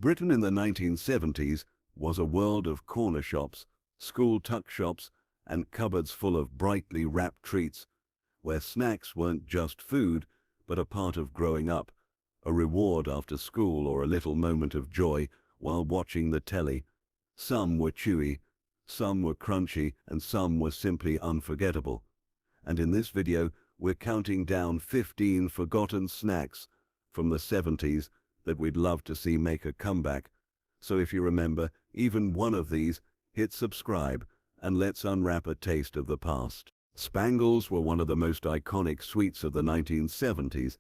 Britain in the 1970s was a world of corner shops, school tuck shops, and cupboards full of brightly wrapped treats, where snacks weren't just food, but a part of growing up, a reward after school or a little moment of joy while watching the telly. Some were chewy, some were crunchy, and some were simply unforgettable. And in this video, we're counting down 15 forgotten snacks from the 70s that we'd love to see make a comeback. So if you remember even one of these, hit subscribe and let's unwrap a taste of the past. Spangles were one of the most iconic sweets of the 1970s.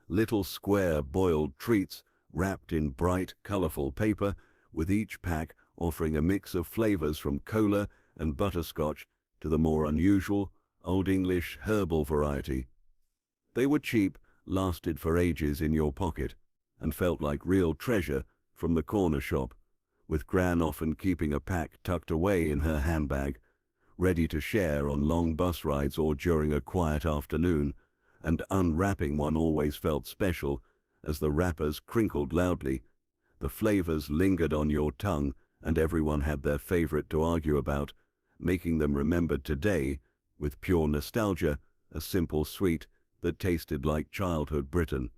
Little square boiled treats wrapped in bright, colorful paper, with each pack offering a mix of flavors from cola and butterscotch to the more unusual Old English herbal variety. They were cheap, lasted for ages in your pocket, and felt like real treasure from the corner shop, with Gran often keeping a pack tucked away in her handbag, ready to share on long bus rides or during a quiet afternoon, and unwrapping one always felt special as the wrappers crinkled loudly. The flavors lingered on your tongue, and everyone had their favorite to argue about, making them remembered today with pure nostalgia, a simple sweet that tasted like childhood Britain,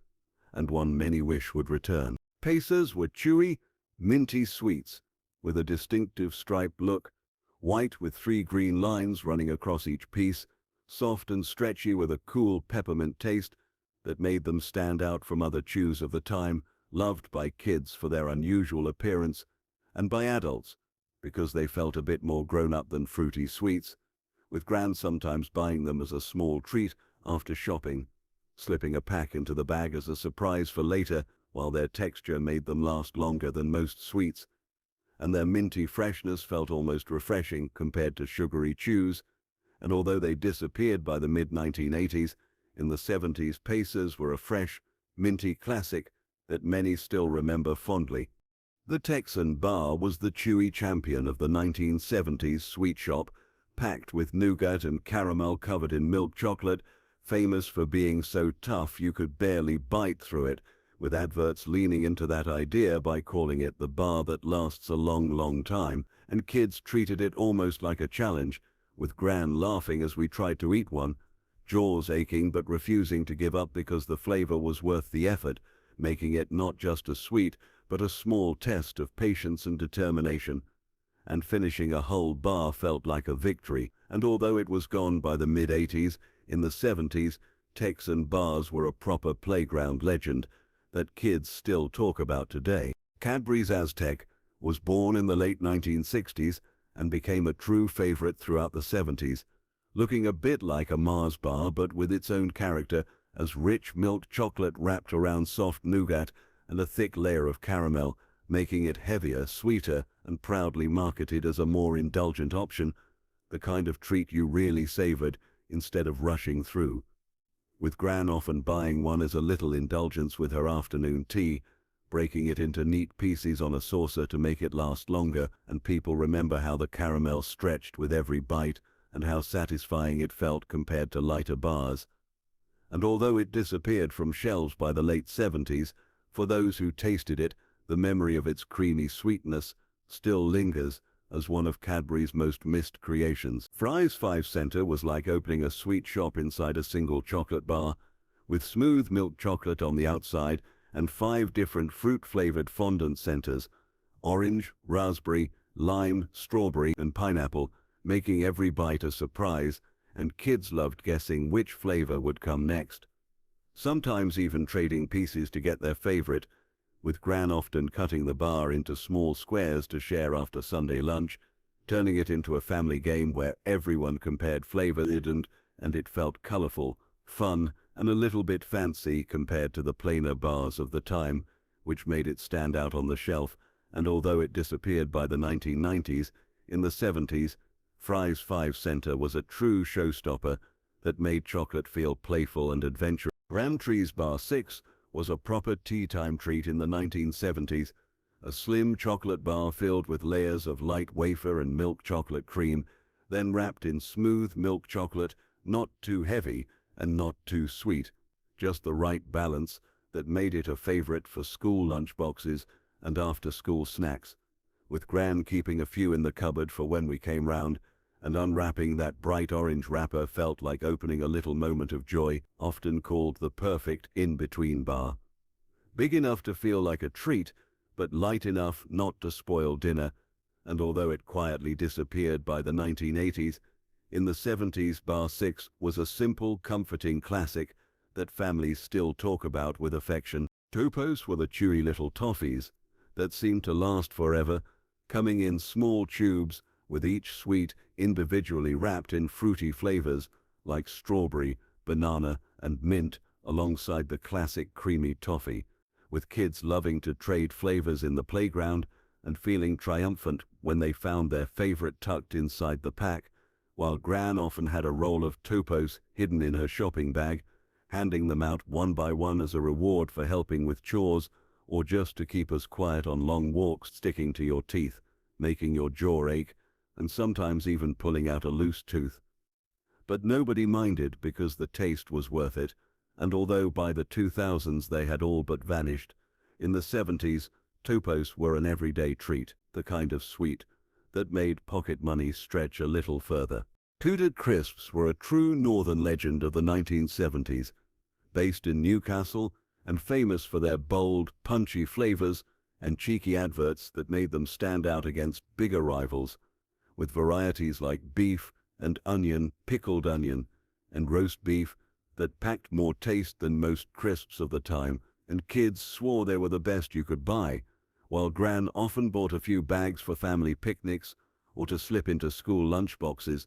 and one many wish would return. Pacers were chewy, minty sweets with a distinctive striped look, white with 3 green lines running across each piece, soft and stretchy with a cool peppermint taste that made them stand out from other chews of the time, loved by kids for their unusual appearance, and by adults because they felt a bit more grown-up than fruity sweets, with Gran sometimes buying them as a small treat after shopping, slipping a pack into the bag as a surprise for later, while their texture made them last longer than most sweets, and their minty freshness felt almost refreshing compared to sugary chews. And although they disappeared by the mid-1980s, in the 70s Pacers were a fresh, minty classic that many still remember fondly. The Texan bar was the chewy champion of the 1970s sweet shop, packed with nougat and caramel covered in milk chocolate, famous for being so tough you could barely bite through it, with adverts leaning into that idea by calling it the bar that lasts a long, long time, and kids treated it almost like a challenge, with Gran laughing as we tried to eat one, jaws aching but refusing to give up because the flavor was worth the effort, making it not just a sweet, but a small test of patience and determination. And finishing a whole bar felt like a victory, and although it was gone by the mid-80s, in the 70s, Texan bars were a proper playground legend that kids still talk about today. Cadbury's Aztec was born in the late 1960s and became a true favorite throughout the 70s, looking a bit like a Mars bar but with its own character, as rich milk chocolate wrapped around soft nougat and a thick layer of caramel, making it heavier, sweeter, and proudly marketed as a more indulgent option, the kind of treat you really savored instead of rushing through. With Gran often buying one as a little indulgence with her afternoon tea, breaking it into neat pieces on a saucer to make it last longer, and people remember how the caramel stretched with every bite and how satisfying it felt compared to lighter bars. And although it disappeared from shelves by the late 70s, for those who tasted it, the memory of its creamy sweetness still lingers as one of Cadbury's most missed creations. Fry's 5 Center was like opening a sweet shop inside a single chocolate bar, with smooth milk chocolate on the outside and 5 different fruit-flavored fondant centers: orange, raspberry, lime, strawberry, and pineapple, making every bite a surprise, and kids loved guessing which flavor would come next, sometimes even trading pieces to get their favorite, with Gran often cutting the bar into small squares to share after Sunday lunch, turning it into a family game where everyone compared flavor, and it felt colorful, fun, and a little bit fancy compared to the plainer bars of the time, which made it stand out on the shelf. And although it disappeared by the 1990s, in the 70s, Fry's 5 Center was a true showstopper that made chocolate feel playful and adventurous. Gramtree's Bar 6 was a proper tea time treat in the 1970s, a slim chocolate bar filled with layers of light wafer and milk chocolate cream, then wrapped in smooth milk chocolate, not too heavy and not too sweet, just the right balance that made it a favorite for school lunchboxes and after-school snacks, with Gran keeping a few in the cupboard for when we came round, and unwrapping that bright orange wrapper felt like opening a little moment of joy, often called the perfect in-between bar. Big enough to feel like a treat, but light enough not to spoil dinner, and although it quietly disappeared by the 1980s, in the 70s Bar 6 was a simple, comforting classic that families still talk about with affection. Topos were the chewy little toffees that seemed to last forever, coming in small tubes with each sweet individually wrapped in fruity flavors like strawberry, banana, and mint alongside the classic creamy toffee, with kids loving to trade flavors in the playground and feeling triumphant when they found their favorite tucked inside the pack, while Gran often had a roll of Topos hidden in her shopping bag, handing them out one by one as a reward for helping with chores or just to keep us quiet on long walks, sticking to your teeth, making your jaw ache, and sometimes even pulling out a loose tooth. But nobody minded because the taste was worth it, and although by the 2000s they had all but vanished, in the 70s Topos were an everyday treat, the kind of sweet that made pocket money stretch a little further. Tooted crisps were a true northern legend of the 1970s, based in Newcastle and famous for their bold, punchy flavors and cheeky adverts that made them stand out against bigger rivals, with varieties like beef and onion, pickled onion, and roast beef that packed more taste than most crisps of the time, and kids swore they were the best you could buy, while Gran often bought a few bags for family picnics or to slip into school lunchboxes,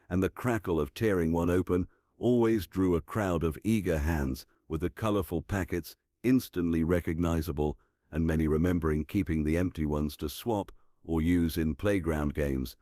and the crackle of tearing one open always drew a crowd of eager hands, with the colorful packets instantly recognizable and many remembering keeping the empty ones to swap or use in playground games.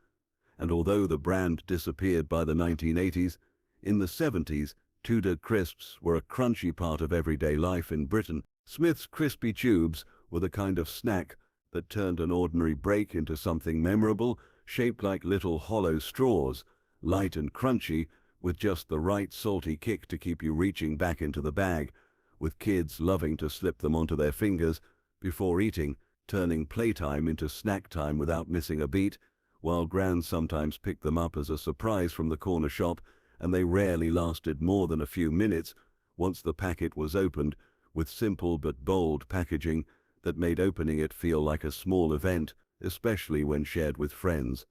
And although the brand disappeared by the 1980s, in the 70s, Tudor crisps were a crunchy part of everyday life in Britain. Smith's crispy tubes were the kind of snack that turned an ordinary break into something memorable, shaped like little hollow straws, light and crunchy, with just the right salty kick to keep you reaching back into the bag, with kids loving to slip them onto their fingers before eating, turning playtime into snack time without missing a beat, while Gran sometimes picked them up as a surprise from the corner shop, and they rarely lasted more than a few minutes once the packet was opened, with simple but bold packaging that made opening it feel like a small event, especially when shared with friends.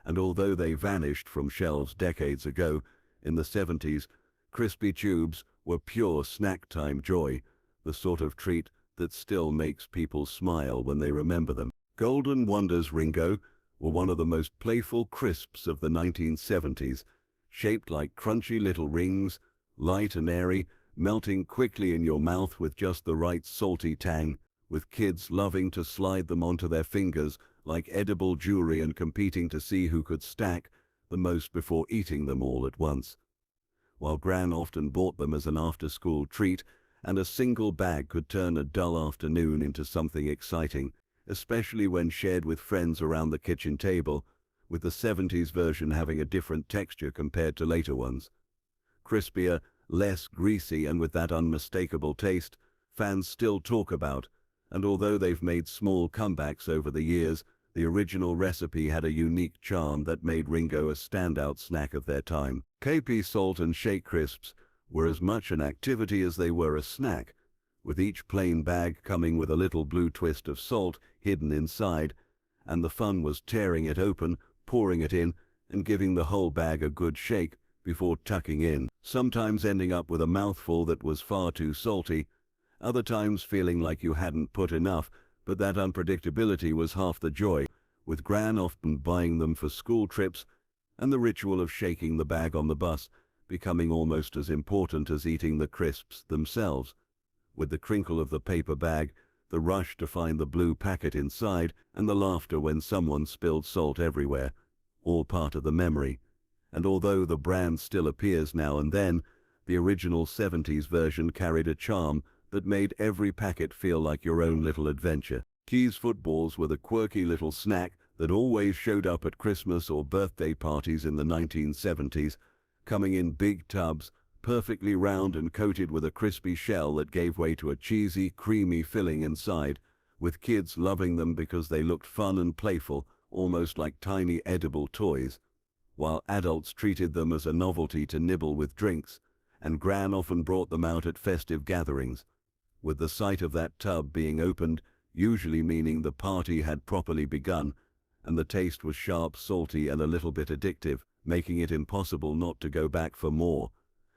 And although they vanished from shelves decades ago, in the 70s, crispy tubes were pure snack time joy, the sort of treat that still makes people smile when they remember them. Golden Wonders Ringo were one of the most playful crisps of the 1970s, shaped like crunchy little rings, light and airy, melting quickly in your mouth with just the right salty tang, with kids loving to slide them onto their fingers like edible jewelry and competing to see who could stack the most before eating them all at once. While Gran often bought them as an after-school treat, and a single bag could turn a dull afternoon into something exciting, especially when shared with friends around the kitchen table, with the 70s version having a different texture compared to later ones. Crispier, less greasy, and with that unmistakable taste fans still talk about, and although they've made small comebacks over the years, the original recipe had a unique charm that made Ringo a standout snack of their time. KP Salt and Shake Crisps were as much an activity as they were a snack, with each plain bag coming with a little blue twist of salt hidden inside, and the fun was tearing it open, pouring it in, and giving the whole bag a good shake before tucking in, sometimes ending up with a mouthful that was far too salty, other times feeling like you hadn't put enough, but that unpredictability was half the joy, with Gran often buying them for school trips, and the ritual of shaking the bag on the bus becoming almost as important as eating the crisps themselves, with the crinkle of the paper bag, the rush to find the blue packet inside, and the laughter when someone spilled salt everywhere, all part of the memory. And although the brand still appears now and then, the original 70s version carried a charm that made every packet feel like your own little adventure. Keys footballs were the quirky little snack that always showed up at Christmas or birthday parties in the 1970s, coming in big tubs, perfectly round and coated with a crispy shell that gave way to a cheesy, creamy filling inside, with kids loving them because they looked fun and playful, almost like tiny edible toys, while adults treated them as a novelty to nibble with drinks, and Gran often brought them out at festive gatherings, with the sight of that tub being opened usually meaning the party had properly begun, and the taste was sharp, salty, and a little bit addictive, making it impossible not to go back for more.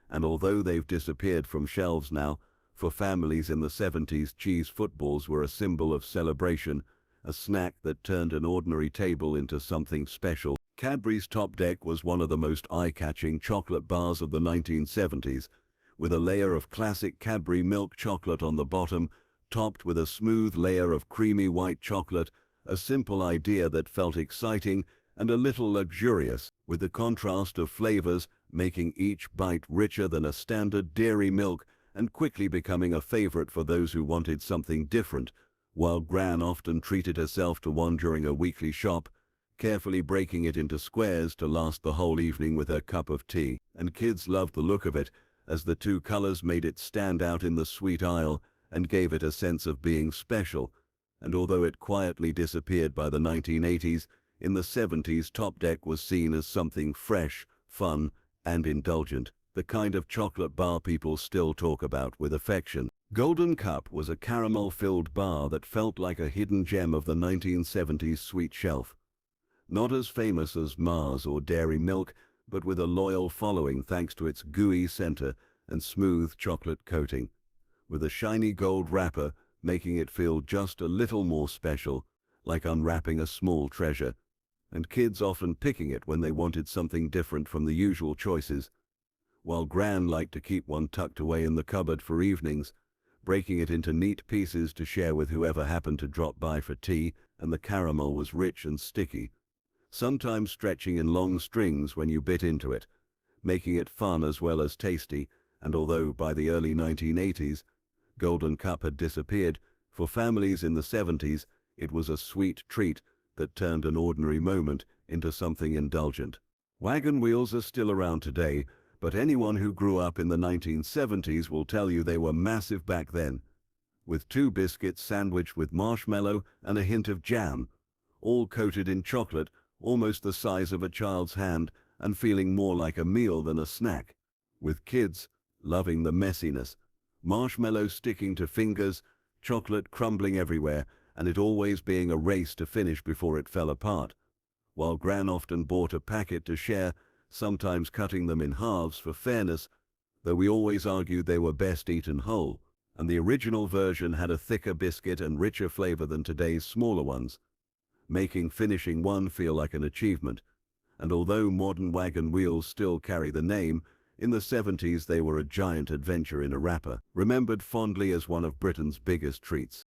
And although they've disappeared from shelves now, for families in the 70s, cheese footballs were a symbol of celebration, a snack that turned an ordinary table into something special. Cadbury's Top Deck was one of the most eye-catching chocolate bars of the 1970s, with a layer of classic Cadbury milk chocolate on the bottom, topped with a smooth layer of creamy white chocolate, a simple idea that felt exciting and a little luxurious, with the contrast of flavors making each bite richer than a standard dairy milk and quickly becoming a favorite for those who wanted something different, while Gran often treated herself to one during a weekly shop, carefully breaking it into squares to last the whole evening with her cup of tea. And kids loved the look of it, as the two colors made it stand out in the sweet aisle and gave it a sense of being special. And although it quietly disappeared by the 1980s, in the 70s Top Deck was seen as something fresh, fun, and indulgent, the kind of chocolate bar people still talk about with affection. Golden Cup was a caramel-filled bar that felt like a hidden gem of the 1970s sweet shelf. Not as famous as Mars or Dairy Milk, but with a loyal following thanks to its gooey center and smooth chocolate coating, with a shiny gold wrapper making it feel just a little more special, like unwrapping a small treasure, and kids often picking it when they wanted something different from the usual choices, while Gran liked to keep one tucked away in the cupboard for evenings, breaking it into neat pieces to share with whoever happened to drop by for tea, and the caramel was rich and sticky, sometimes stretching in long strings when you bit into it, making it fun as well as tasty. And although by the early 1980s, Golden Cup had disappeared, for families in the 70s, it was a sweet treat that turned an ordinary moment into something indulgent. Wagon Wheels are still around today, but anyone who grew up in the 1970s will tell you they were massive back then, with 2 biscuits sandwiched with marshmallow and a hint of jam, all coated in chocolate, almost the size of a child's hand, and feeling more like a meal than a snack, with kids loving the messiness, marshmallow sticking to fingers, chocolate crumbling everywhere, and it always being a race to finish before it fell apart, while Gran often bought a packet to share, sometimes cutting them in halves for fairness, though we always argued they were best eaten whole, and the original version had a thicker biscuit and richer flavor than today's smaller ones, making finishing one feel like an achievement. And although modern Wagon Wheels still carry the name, in the 70s they were a giant adventure in a wrapper, remembered fondly as one of Britain's biggest treats.